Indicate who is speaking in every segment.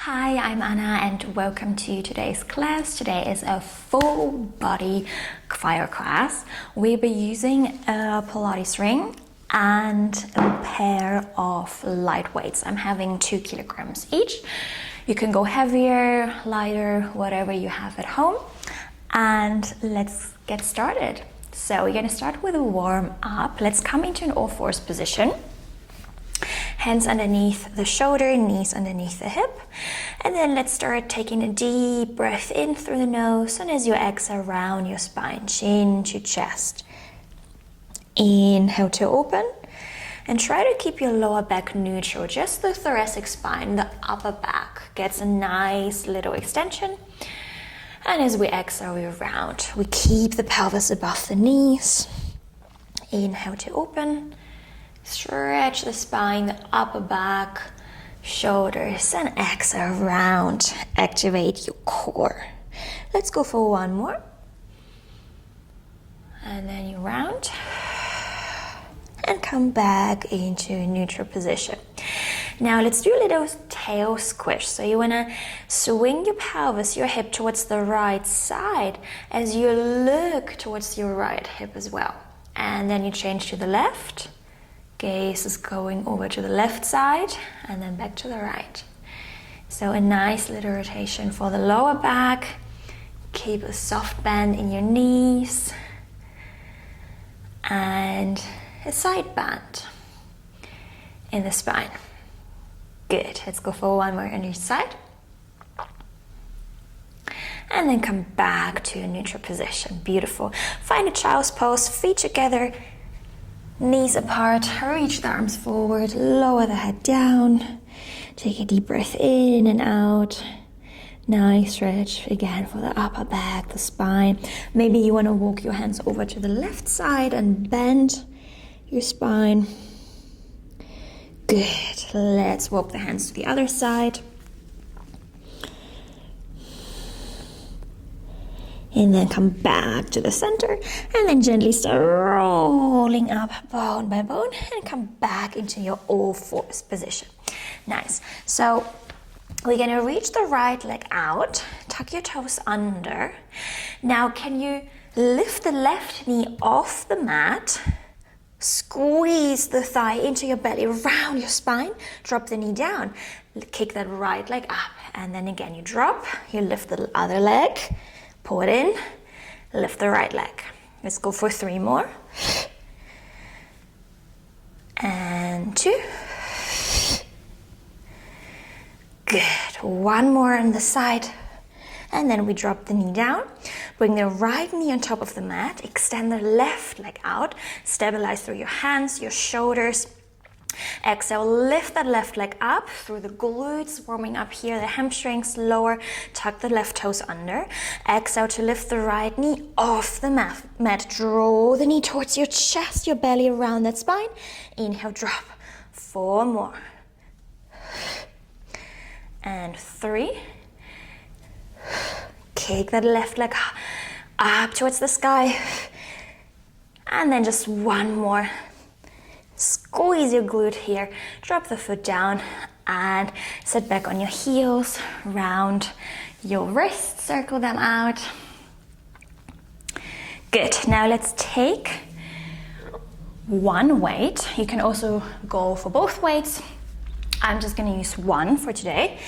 Speaker 1: Hi, I'm Anna and welcome to today's class. Today is a full body fire class. We'll be using a Pilates ring and a pair of light weights. I'm having 2 kilograms each. You can go heavier, lighter, whatever you have at home. And let's get started. So we're going to start with a warm up. Let's come into an all-fours position. Hands underneath the shoulder, knees underneath the hip. And then let's start taking a deep breath in through the nose. And as you exhale, round your spine, chin to chest. Inhale to open. And try to keep your lower back neutral. Just the thoracic spine, the upper back gets a nice little extension. And as we exhale, we round. We keep the pelvis above the knees. Inhale to open. Stretch the spine, the upper back, shoulders, and exhale, round. Activate your core. Let's go for one more. And then you round. And come back into a neutral position. Now let's do a little tail squish. So you want to swing your pelvis, your hip towards the right side as you look towards your right hip as well. And then you change to the left. Gaze is going over to the left side and then back to the right. So a nice little rotation for the lower back. Keep a soft bend in your knees. And a side bend in the spine. Good. Let's go for one more on each side. And then come back to a neutral position. Beautiful. Find a child's pose, feet together. Knees apart, reach the arms forward, lower the head down. Take a deep breath in and out. Nice stretch again for the upper back, the spine. Maybe you want to walk your hands over to the left side and bend your spine. Good. Let's walk the hands to the other side. And then come back to the center and then gently start rolling up bone by bone and come back into your all-fours position. Nice. So we're going to reach the right leg out, tuck your toes under. Now can you lift the left knee off the mat, squeeze the thigh into your belly, round your spine, drop the knee down, kick that right leg up, and then again you drop, you lift the other leg, pull it in, lift the right leg. Let's go for 3 more. And 2. Good. 1 more on the side. And then we drop the knee down. Bring the right knee on top of the mat. Extend the left leg out. Stabilize through your hands, your shoulders. Exhale, lift that left leg up through the glutes, warming up here, the hamstrings lower, tuck the left toes under. Exhale to lift the right knee off the mat. Draw the knee towards your chest, your belly around that spine. Inhale, drop. 4 more. And 3. Kick that left leg up towards the sky. And then just 1 more. Squeeze your glute here, drop the foot down and sit back on your heels, round your wrists, circle them out. Good, now let's take 1 weight. You can also go for both weights. I'm just gonna use 1 for today.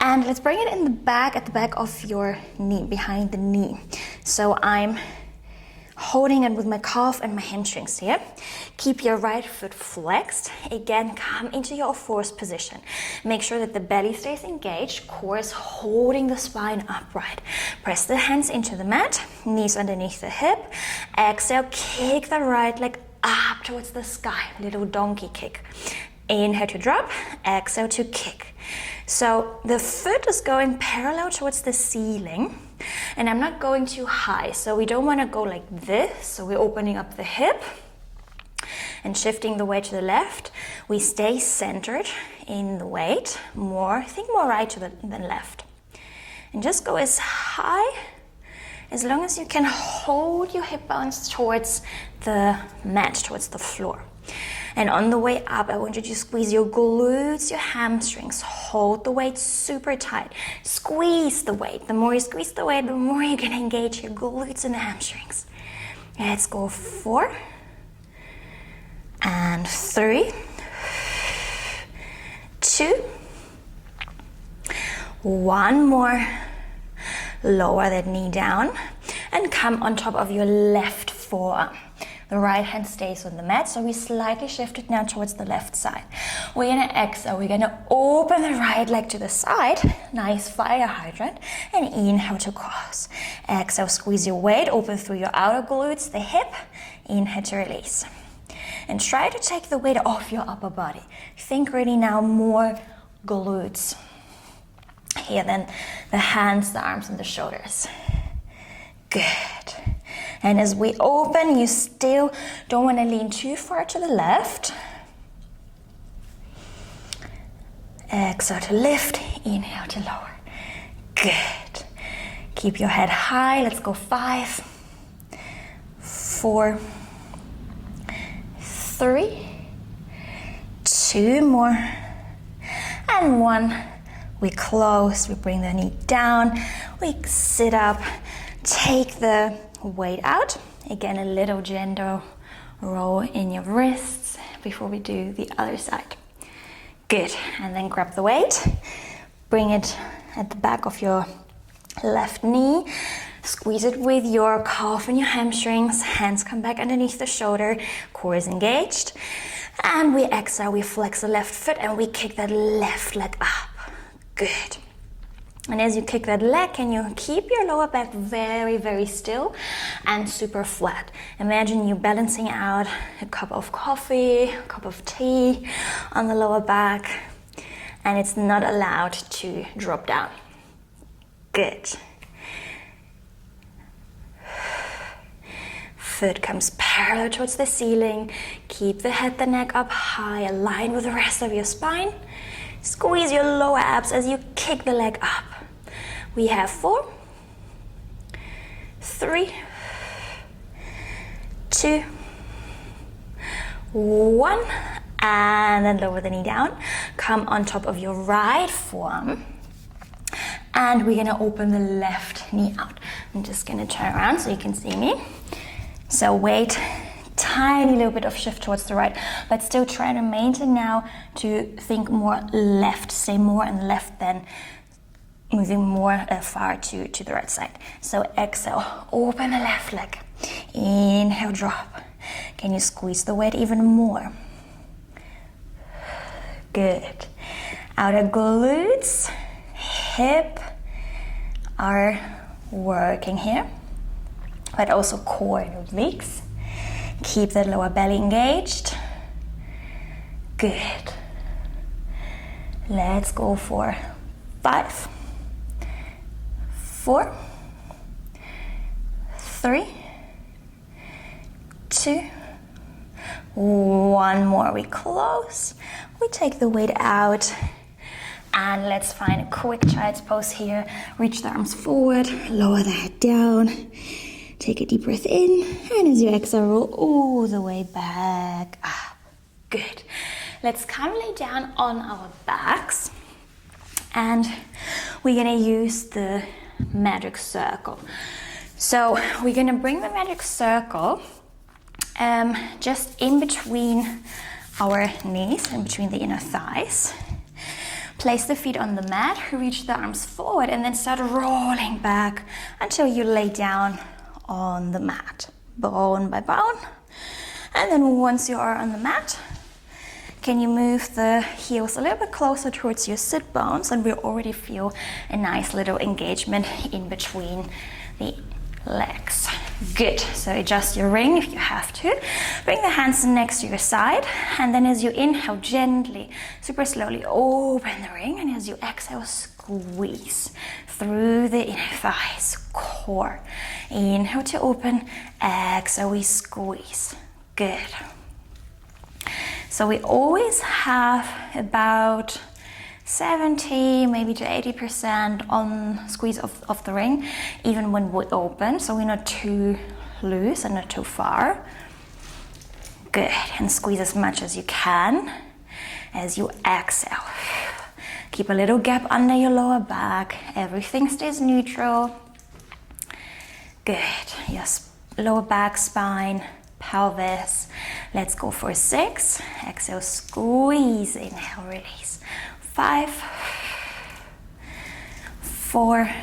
Speaker 1: And let's bring it in the back, at the back of your knee, behind the knee. So I'm holding it with my calf and my hamstrings here. Keep your right foot flexed. Again, come into your all-fours position. Make sure that the belly stays engaged, core is holding the spine upright. Press the hands into the mat, knees underneath the hip. Exhale, kick the right leg up towards the sky, little donkey kick. Inhale to drop, exhale to kick. So the foot is going parallel towards the ceiling. And I'm not going too high, so we don't want to go like this. So we're opening up the hip and shifting the weight to the left. We stay centered in the weight, think more right than left. And just go as high as long as you can hold your hip bones towards the mat, towards the floor. And on the way up, I want you to squeeze your glutes, your hamstrings. Hold the weight super tight. Squeeze the weight. The more you squeeze the weight, the more you're gonna engage your glutes and the hamstrings. Let's go 4 and 3, 2, 1 more. Lower that knee down and come on top of your left forearm. The right hand stays on the mat, so we slightly shift it now towards the left side. We're gonna exhale, we're gonna open the right leg to the side, nice fire hydrant, and inhale to cross. Exhale, squeeze your weight, open through your outer glutes, the hip, inhale to release. And try to take the weight off your upper body. Think really now more glutes here than the hands, the arms, and the shoulders. Good. And as we open, you still don't want to lean too far to the left. Exhale to lift, inhale to lower. Good. Keep your head high. Let's go 5, 4, 3, 2 more, and 1. We close, we bring the knee down, we sit up, take the weight out. Again, a little gentle roll in your wrists before we do the other side. Good, and then grab the weight, bring it at the back of your left knee, squeeze it with your calf and your hamstrings, hands come back underneath the shoulder, core is engaged, and we exhale, we flex the left foot and we kick that left leg up. Good. And as you kick that leg, can you keep your lower back very, very still and super flat? Imagine you balancing out a cup of coffee, a cup of tea on the lower back, and it's not allowed to drop down. Good. Foot comes parallel towards the ceiling. Keep the head, the neck up high, align with the rest of your spine. Squeeze your lower abs as you kick the leg up. We have 4, 3, 2, 1, and then lower the knee down. Come on top of your right forearm, and we're gonna open the left knee out. I'm just gonna turn around so you can see me. So weight, tiny little bit of shift towards the right, but still try to maintain now to think more left, stay more on the left than moving more far to the right side. So exhale, open the left leg. Inhale, drop. Can you squeeze the weight even more? Good. Outer glutes, hip are working here, but also core and obliques. Keep that lower belly engaged. Good. Let's go for 5, 4, 3, 2, 1 more. We close. We take the weight out. And let's find a quick child's pose here. Reach the arms forward, lower the head down. Take a deep breath in, and as you exhale, roll all the way back up. Good. Let's come lay down on our backs, and we're gonna use the magic circle. So we're gonna bring the magic circle just in between our knees, in between the inner thighs. Place the feet on the mat, reach the arms forward, and then start rolling back until you lay down on the mat, bone by bone. And then once you are on the mat, can you move the heels a little bit closer towards your sit bones, and we already feel a nice little engagement in between the legs. Good. So adjust your ring if you have to. Bring the hands next to your side, and then as you inhale, gently, super slowly open the ring, and as you exhale, squeeze through the inner thighs, core. Inhale to open, exhale, we squeeze. Good. So we always have about 70, maybe to 80% on squeeze of the ring, even when we open, so we're not too loose and not too far. Good, and squeeze as much as you can as you exhale. Keep a little gap under your lower back. Everything stays neutral. Good, your lower back, spine, pelvis. Let's go for 6. Exhale, squeeze, inhale, release. 5, 4,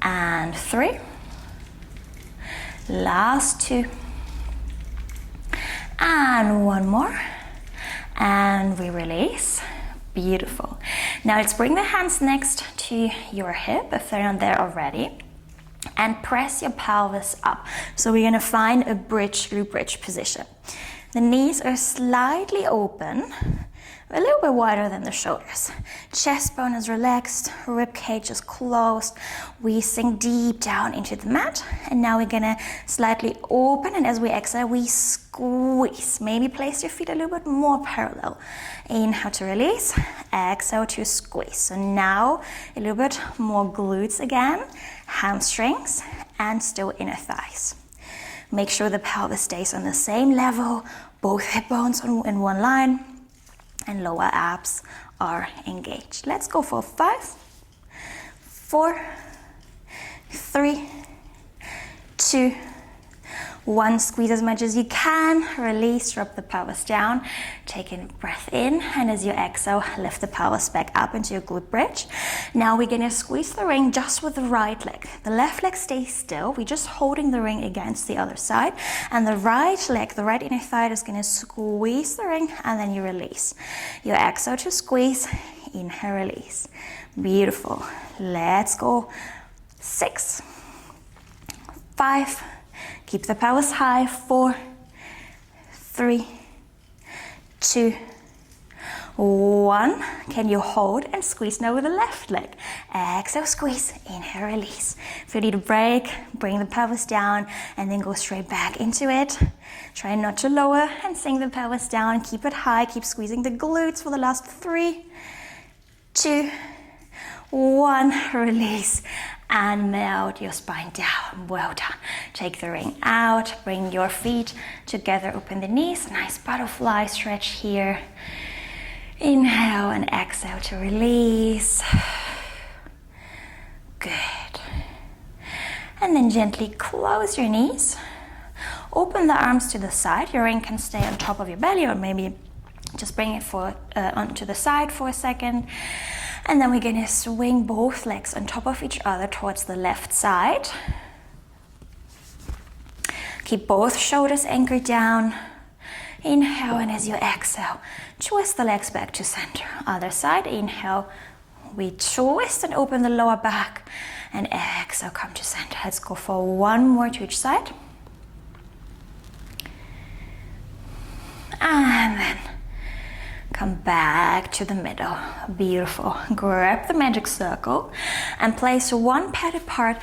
Speaker 1: and 3. Last 2. And 1 more. And we release. Beautiful. Now let's bring the hands next to your hip if they're not there already. And press your pelvis up. So we're going to find a glute bridge position. The knees are slightly open, a little bit wider than the shoulders. Chest bone is relaxed, rib cage is closed. We sink deep down into the mat. And now we're going to slightly open, and as we exhale, we squeeze. Maybe place your feet a little bit more parallel. Inhale to release, exhale to squeeze. So now a little bit more glutes again, hamstrings, and still inner thighs. Make sure the pelvis stays on the same level, both hip bones in one line, and lower abs are engaged. Let's go for 5, 4, 3, 2, 1. Squeeze as much as you can. Release, drop the pelvis down. Take a breath in, and as you exhale, lift the pelvis back up into your glute bridge. Now we're going to squeeze the ring just with the right leg. The left leg stays still. We're just holding the ring against the other side. And the right leg, the right inner thigh, is going to squeeze the ring, and then you release. You exhale to squeeze. Inhale, release. Beautiful. Let's go. 6, 5, keep the pelvis high. 4, 3, 2, 1. Can you hold and squeeze now with the left leg? Exhale, squeeze. Inhale, release. If you need a break, bring the pelvis down and then go straight back into it. Try not to lower and sink the pelvis down. Keep it high. Keep squeezing the glutes for the last 3, 2, 1. Release. And melt your spine down. Well done. Take the ring out. Bring your feet together. Open the knees. Nice butterfly stretch here. Inhale and exhale to release. Good. And then gently close your knees. Open the arms to the side. Your ring can stay on top of your belly, or maybe just bring it onto the side for a second. And then we're going to swing both legs on top of each other towards the left side. Keep both shoulders anchored down. Inhale, and as you exhale, twist the legs back to center. Other side, inhale, we twist and open the lower back, and exhale, come to center. Let's go for 1 more to each side. And then come back to the middle. Beautiful. Grab the magic circle and place one padded part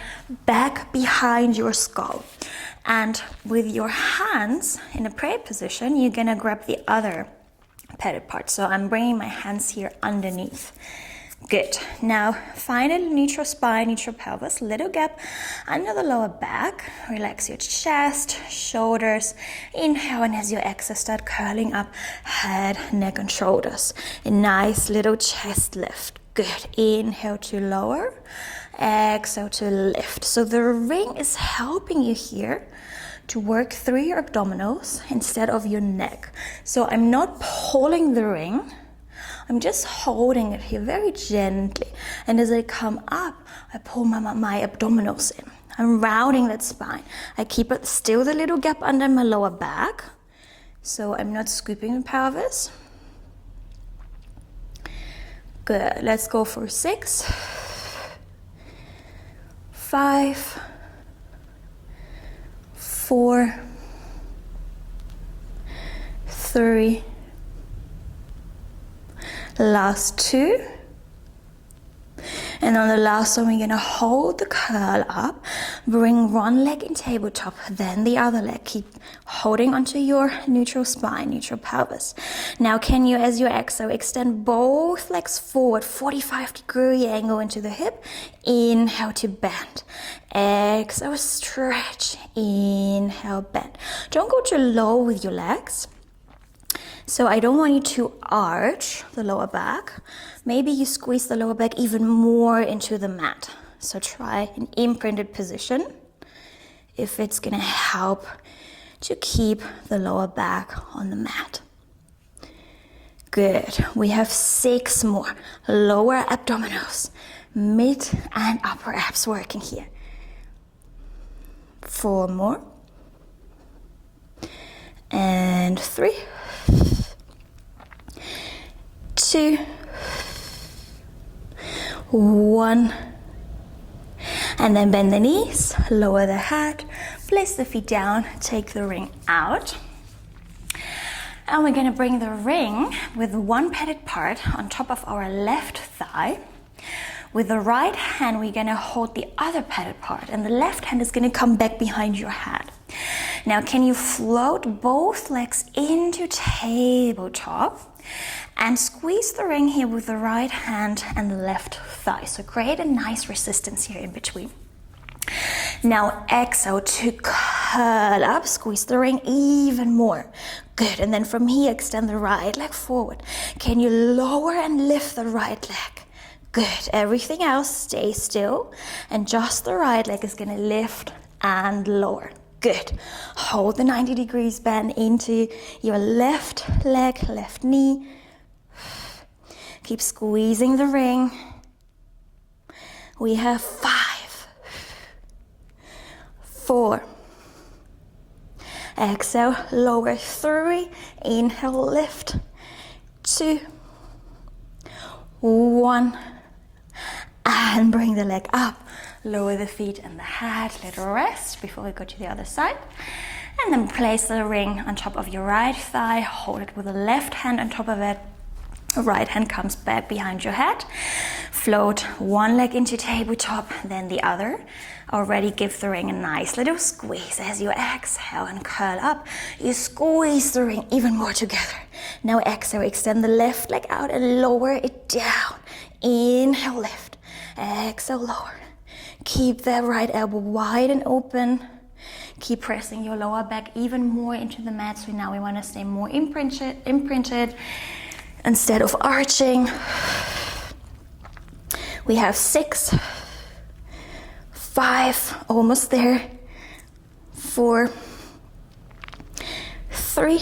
Speaker 1: back behind your skull. And with your hands in a prayer position, you're gonna grab the other padded part. So I'm bringing my hands here underneath. Good. Now find a neutral spine, neutral pelvis, little gap under the lower back. Relax your chest, shoulders. Inhale, and as you exhale, start curling up head, neck, and shoulders. A nice little chest lift. Good. Inhale to lower, exhale to lift. So the ring is helping you here to work through your abdominals instead of your neck. So I'm not pulling the ring. I'm just holding it here very gently. And as I come up, I pull my abdominals in. I'm rounding that spine. I keep it still the little gap under my lower back. So I'm not scooping the pelvis. Good. Let's go for 6, 5, 4, 3, last 2, And on the last one, we're gonna hold the curl up, bring one leg in tabletop, then the other leg. Keep holding onto your neutral spine, neutral pelvis. Now can you, as you exhale, extend both legs forward, 45-degree angle into the hip. Inhale to bend. Exhale, stretch. Inhale, bend. Don't go too low with your legs. So I don't want you to arch the lower back. Maybe you squeeze the lower back even more into the mat. So try an imprinted position if it's gonna help to keep the lower back on the mat. Good. We have 6 more. Lower abdominals, mid and upper abs working here. 4 more. And 3. 2, 1, and then bend the knees, lower the head, place the feet down, take the ring out. And we're gonna bring the ring with one padded part on top of our left thigh. With the right hand, we're gonna hold the other padded part, and the left hand is gonna come back behind your head. Now, can you float both legs into tabletop and squeeze the ring here with the right hand and the left thigh? So create a nice resistance here in between. Now exhale to curl up, squeeze the ring even more. Good, and then from here, extend the right leg forward. Can you lower and lift the right leg? Good, everything else stay still, and just the right leg is gonna lift and lower. Good, hold the 90 degrees bend into your left leg, left knee. Keep squeezing the ring. We have 5, 4. Exhale, lower 3. Inhale, lift. 2, 1. And bring the leg up. Lower the feet and the head. Little rest before we go to the other side. And then place the ring on top of your right thigh. Hold it with the left hand on top of it. Right hand comes back behind your head. Float one leg into tabletop, then the other. Already give the ring a nice little squeeze. As you exhale and curl up, you squeeze the ring even more together. Now exhale, extend the left leg out and lower it down. Inhale, lift. Exhale, lower. Keep that right elbow wide and open. Keep pressing your lower back even more into the mat. So now we want to stay more imprinted. Instead of arching. We have 6, 5, almost there. 4, 3,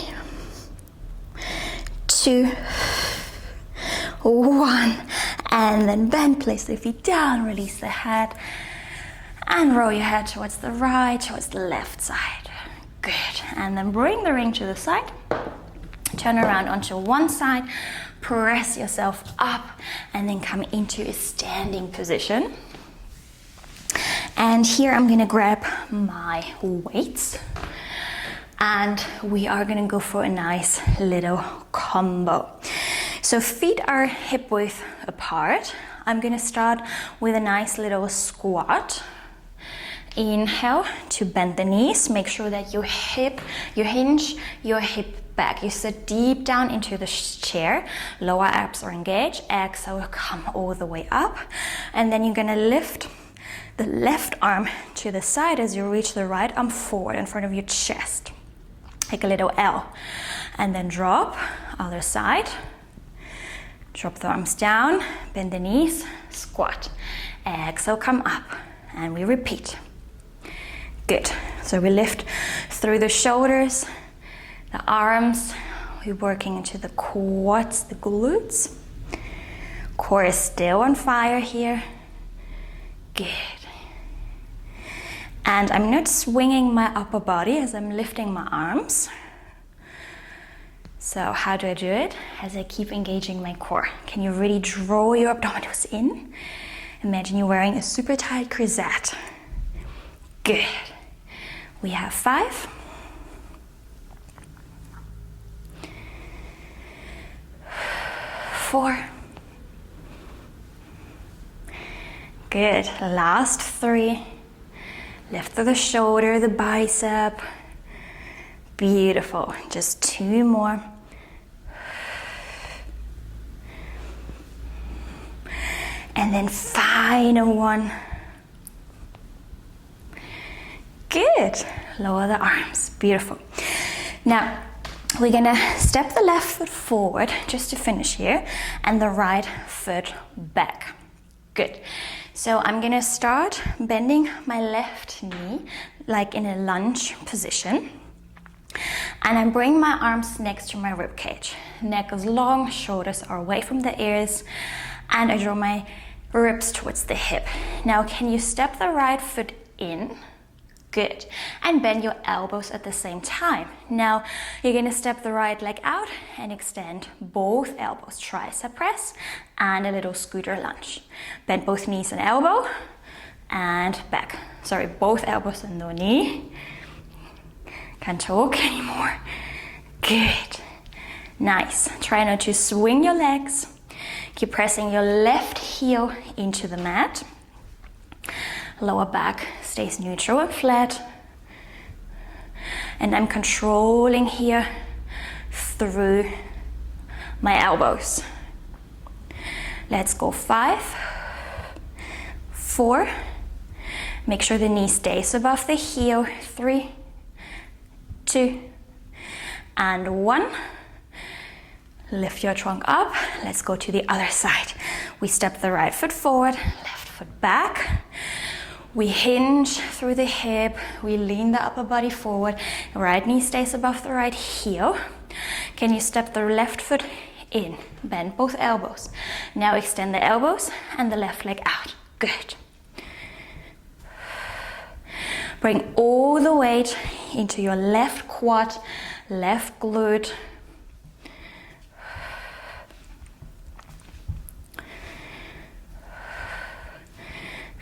Speaker 1: 2, 1. And then bend, place the feet down, release the head. And roll your head towards the right, towards the left side. Good. And then bring the ring to the side. Turn around onto one side, press yourself up, and then come into a standing position. And here I'm gonna grab my weights, and we are gonna go for a nice little combo. So feet are hip width apart. I'm gonna start with a nice little squat. Inhale to bend the knees. Make sure that you hinge your hip back. You sit deep down into the chair. Lower abs are engaged. Exhale, come all the way up. And then you're gonna lift the left arm to the side as you reach the right arm forward in front of your chest. Take a little L. And then drop, other side. Drop the arms down, bend the knees, squat. Exhale, come up. And we repeat. Good. So we lift through the shoulders, the arms. We're working into the quads, the glutes. Core is still on fire here. Good. And I'm not swinging my upper body as I'm lifting my arms. So how do I do it? As I keep engaging my core. Can you really draw your abdominals in? Imagine you're wearing a super tight corsette. Good. We have 5. 4. Good. Last 3. Lift through the shoulder, the bicep. Beautiful. Just 2 more. And then final one. Good. Lower the arms. Beautiful. Now, we're gonna step the left foot forward just to finish here, and the right foot back. Good. So I'm gonna start bending my left knee like in a lunge position. And I bring my arms next to my rib cage. Neck is long, shoulders are away from the ears, and I draw my ribs towards the hip. Now, can you step the right foot in? Good. And bend your elbows at the same time. Now, you're gonna step the right leg out and extend both elbows. Tricep press and a little scooter lunge. Bend both knees and elbow and back. Sorry, both elbows and no knee. Can't talk anymore. Good. Nice. Try not to swing your legs. Keep pressing your left heel into the mat. Lower back stays neutral and flat. And I'm controlling here through my elbows. Let's go 5, 4. Make sure the knee stays above the heel. 3, 2, and 1. Lift your trunk up. Let's go to the other side. We step the right foot forward, left foot back. We hinge through the hip. We lean the upper body forward. Right knee stays above the right heel. Can you step the left foot in? Bend both elbows. Now extend the elbows and the left leg out. Good. Bring all the weight into your left quad, left glute.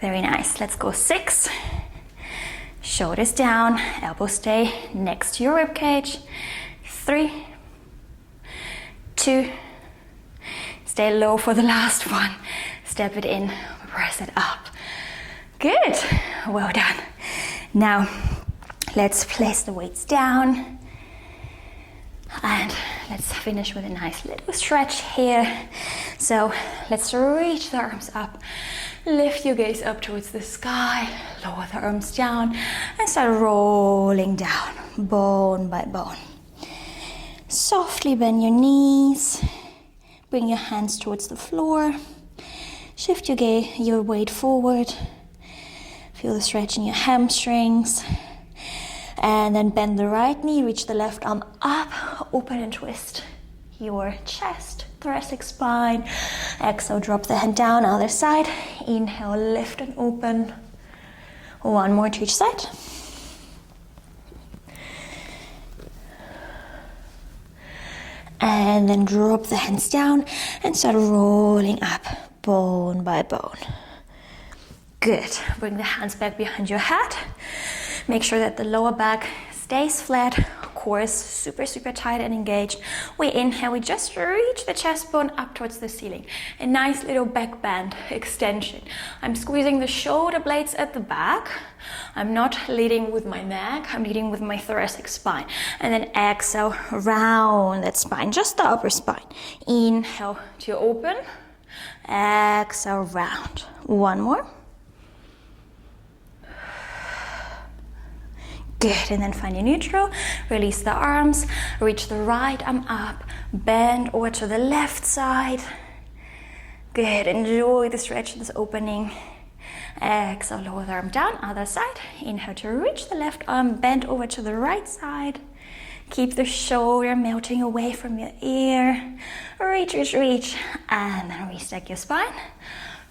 Speaker 1: Very nice. Let's go 6. Shoulders down, elbows stay next to your rib cage. 3, 2. Stay low for the last one. Step it in, press it up. Good. Well done. Now, let's place the weights down. And let's finish with a nice little stretch here. So let's reach the arms up. Lift your gaze up towards the sky. Lower the arms down and start rolling down, bone by bone. Softly bend your knees. Bring your hands towards the floor. Shift your weight forward. Feel the stretch in your hamstrings. And then bend the right knee, reach the left arm up, open and twist your chest, thoracic spine. Exhale, drop the hand down, other side. Inhale, lift and open. 1 more to each side. And then drop the hands down and start rolling up, bone by bone. Good. Bring the hands back behind your head. Make sure that the lower back stays flat, core is super, super tight and engaged. We inhale, we just reach the chest bone up towards the ceiling. A nice little back bend extension. I'm squeezing the shoulder blades at the back. I'm not leading with my neck, I'm leading with my thoracic spine. And then exhale, round that spine, just the upper spine. Inhale to open, exhale, round. 1 more. Good, and then find your neutral, release the arms, reach the right arm up, bend over to the left side. Good, enjoy the stretch, this opening. Exhale, lower the arm down, other side. Inhale to reach the left arm, bend over to the right side. Keep the shoulder melting away from your ear. Reach, reach, reach, and then restack your spine.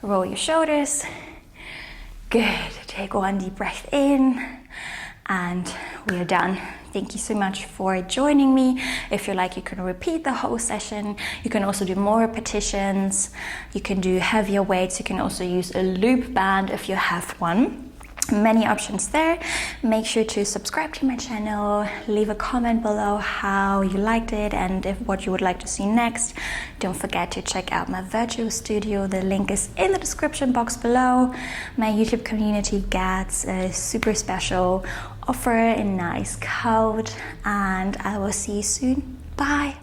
Speaker 1: Roll your shoulders. Good, take 1 deep breath in. And we are done. Thank you so much for joining me. If you like, you can repeat the whole session. You can also do more repetitions. You can do heavier weights. You can also use a loop band if you have one. Many options there. Make sure to subscribe to my channel, leave a comment below how you liked it and what you would like to see next. Don't forget to check out my virtual studio. The link is in the description box below. My YouTube community gets a super special offer, a nice code, and I will see you soon. Bye.